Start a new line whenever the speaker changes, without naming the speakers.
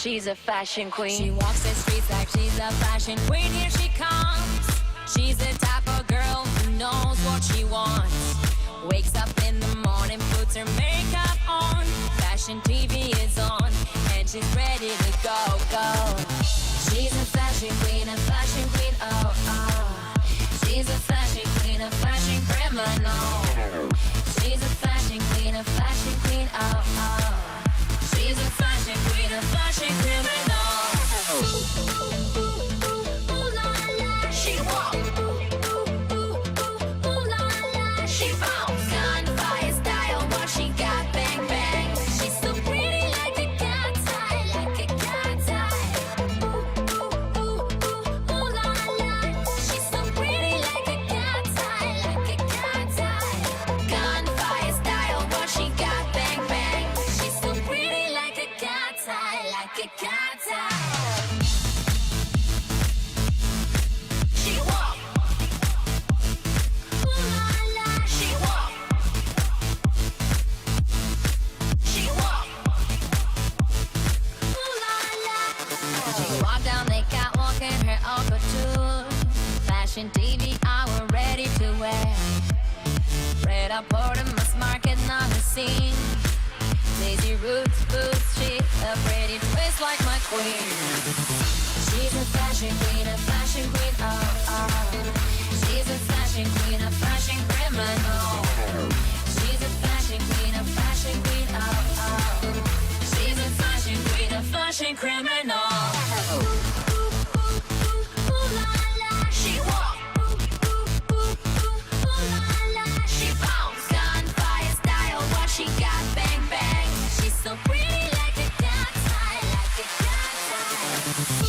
she's a fashion queen.
She walks the streets like she's a fashion queen. Here she comes. She's the type of girl who knows what she wants. Wakes up in the morning, puts her makeup on. Fashion TV is on, and she's ready to go, go. She's a fashion queen, oh, oh. She's a fashion queen, a fashion criminal. She's a fashion queen, oh, oh. She's a fashion queen, a fashion criminal. Ooh la la, she walks. Ooh la la, she bounce. Gunfire style, what she got? Bang bang. She's so pretty like a cat's eye, like a cat's eye. Ooh la la, she's so pretty like a cat's eye, like a cat's eye. Gunfire style, what she got? Bang bang. She's so pretty like a cat's eye, like a cat's eye. She walk. Ooh la la, she walk. She walk. Ooh la la. She walk down the catwalk in her haute couture. Fashion TV, hour ready to wear. Red up for the mass market on the scene. Daisy roots, boots, she a pretty twist like my queen. She's a fashion queen, oh, oh. She's a fashion queen, a fashion criminal. She's a fashion queen, oh, oh. She's a fashion queen, a fashion criminal. Ooh la la, she walk. Ooh la la, she bounce. Gunfire style, what she got? Bang bang. She's so pretty like a cat's eye, like a cat's eye.